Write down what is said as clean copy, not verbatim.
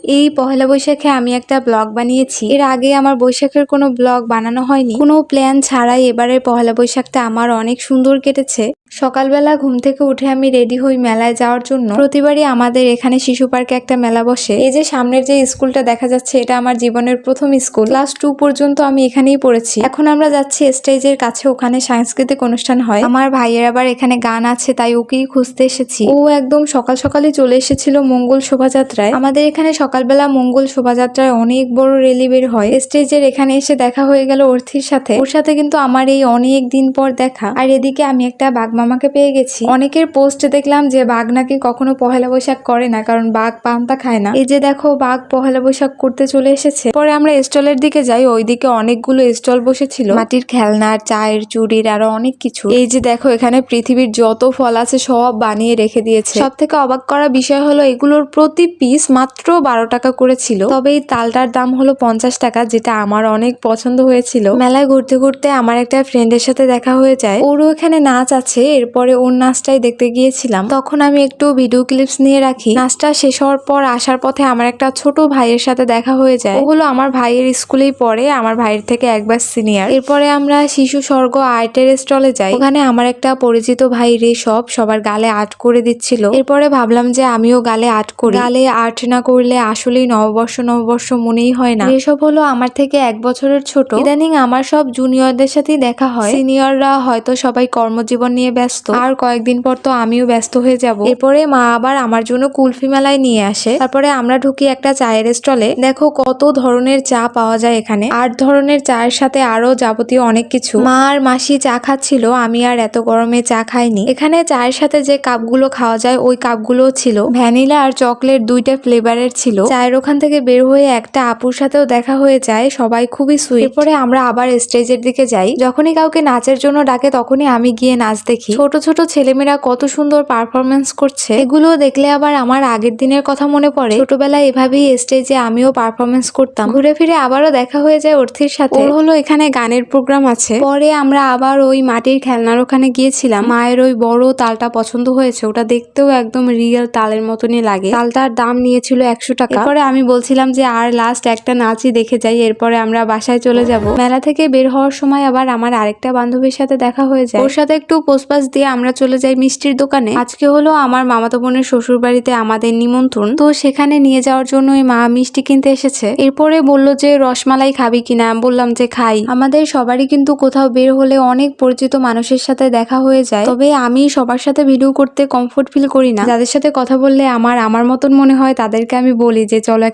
এই পহেলা বৈশাখে আমি একটা ব্লগ বানিয়েছি। এর আগে আমার বৈশাখের কোনো ব্লগ বানানো হয়নি, কোনো প্ল্যান ছাড়াই এবারের পহেলা বৈশাখটা আমার অনেক সুন্দর কেটেছে। সকালবেলা ঘুম থেকে উঠে আমি রেডি হই মেলায় যাওয়ার জন্য। প্রতিবারই আমাদের এখানে শিশু পার্কে একটা মেলা বসে। এই যে সামনের যে স্কুলটা দেখা যাচ্ছে, এটা আমার জীবনের প্রথম স্কুল। ক্লাস 2 পর্যন্ত আমি এখানেই পড়েছি। এখন আমরা যাচ্ছি স্টেজের কাছে, ওখানে সাংস্কৃতিক অনুষ্ঠান হয়। আমার ভাইয়ের আবার এখানে গান আছে, তাই ওকেই খুঁজতে এসেছি। ও একদম সকাল সকালই চলে এসেছিল মঙ্গল শোভাযাত্রায়। আমাদের এখানে সকালবেলা মঙ্গল শোভাযাত্রায় অনেক বড় রেলি বের হয়। স্টেজের এখানে এসে দেখা হয়ে গেল অর্থির সাথে। ওর সাথে কিন্তু আমার এই অনেক দিন পর দেখা। আর এদিকে আমি একটা বাঘ মামাকে পেয়ে গেছি। অনেকের পোস্ট দেখলাম যে বাঘ নাকি কখনো পহেলা বৈশাখ করে না, কারণ বাঘ পান্তা খায় না। এই যে দেখো, বাঘ পহেলা বৈশাখ করতে চলে এসেছে। পরে আমরা স্টলের দিকে যাই, ওইদিকে অনেকগুলো স্টল বসেছিল, মাটির খেলনার, চায়ের, চুড়ির, আরো অনেক কিছু। এই যে দেখো, এখানে পৃথিবীর যত ফল আছে সব বানিয়ে রেখে দিয়েছে। সব থেকে অবাক করা বিষয় হলো এগুলোর প্রতি পিস মাত্র 12 টাকা করে ছিল। তবে এই তালটার দাম হলো 50 টাকা, যেটা আমার অনেক পছন্দ হয়েছিল। মেলায় ঘুরতে ঘুরতে আমার একটা ফ্রেন্ডের সাথে দেখা হয়ে যায়। ওরও এখানে নাচ আছে, এরপরে ওর নাচটাই দেখতে গিয়েছিলাম। তখন আমি একটু ভিডিও ক্লিপস নিয়ে রাখি। নাচটা শেষ হওয়ার পর আসার পথে আমার একটা ছোট ভাইয়ের সাথে দেখা হয়ে যায়। ও হলো আমার ভাইয়ের স্কুলেই পড়ে, আমার ভাইয়ের থেকে একবার সিনিয়র। এরপরে আমরা শিশু স্বর্গ আর্টের স্টলে যাই। ওখানে আমার একটা পরিচিত ভাই সবার গালে আর্ট করে দিচ্ছিল। এরপরে ভাবলাম যে আমিও গালে আর্ট করি। গালে আর্ট না করলে আসলেই নববর্ষ মনেই হয় না। এসব হলো আমার থেকে 1 বছরের ছোট। ইদানিং আমার সব জুনিয়রদের সাথেই দেখা হয়। সিনিয়ররা হয়তো সবাই কর্মজীবন নিয়ে ব্যস্ত, আর কয়েকদিন পর তো আমিও ব্যস্ত হয়ে যাব। এরপরে মা আবার আমার জন্য কুলফি মেলায় নিয়ে আসে। তারপরে আমরা ঢুকি একটা চায়ের স্টলে। দেখো কত ধরনের চা পাওয়া যায় এখানে। 8 ধরনের চায়ের সাথে আরো যাবতীয় অনেক কিছু। মা আর মাসি চা খাচ্ছিল, আমি আর এত গরমে চা খাইনি। এখানে চায়ের সাথে যে কাপগুলো খাওয়া যায় ওই কাপগুলো ছিল ভ্যানিলা আর চকলেট, 2টা ফ্লেভারের ছিল। চায়ের ওখান থেকে বের হয়ে একটা আপুর সাথেও দেখা হয়ে যায়, সবাই খুবই সুইট। এরপরে আমরা আবার স্টেজের দিকে যাই। যখনই কাউকে নাচের জন্য ডাকে তখনই আমি গিয়ে নাচ দেখি। ছোট ছোট ছেলেমেয়েরা কত সুন্দর পারফরমেন্স করছে, এগুলো দেখলে আবার আমার আগের দিনের কথা মনে পড়ে। ছোটবেলায় এভাবেই স্টেজে আমিও পারফরমেন্স করতাম। ঘুরে ফিরে আবারও দেখা হয়ে যায় অর্থির সাথে। ওর হলো এখানে গানের প্রোগ্রাম আছে। পরে আমরা আবার ওই মাটির খেলনার ওখানে গিয়েছিলাম। মায়ের ওই বড় তালটা পছন্দ হয়েছে, ওটা দেখতেও একদম রিয়েল তালের মতনই লাগে। তালটার দাম নিয়েছিল 100 টাকা। এরপরে আমি বলছিলাম যে আর লাস্ট একটা নাচই দেখে যাই, এরপরে আমরা বাসায় চলে যাব। মেলা থেকে বের হওয়ার সময় আবার আমার আরেকটা বান্ধবীর সাথে দেখা হয়ে যায়। ওর সাথে একটু পোস্টপাস দিয়ে আমরা চলে যাই মিষ্টির দোকানে। আজকে হলো আমার মামাতো বোনের শ্বশুর বাড়িতে আমাদের নিমন্ত্রণ, তো সেখানে নিয়ে যাওয়ার জন্যই মা মিষ্টি কিনতে এসেছে। এরপরে বলল যে রসমালাই খাবি কিনা, বললাম যে খাই। আমাদের সবারই কিন্তু কোথাও বের হলে অনেক পরিচিত মানুষের সাথে দেখা হয়ে যায়, তবে আমি সবার সাথে ভিডিও করতে কমফোর্ট ফিল করি না। যাদের সাথে কথা বললে আমার মতন মনে হয় তাদেরকে আমি বলি যে চলো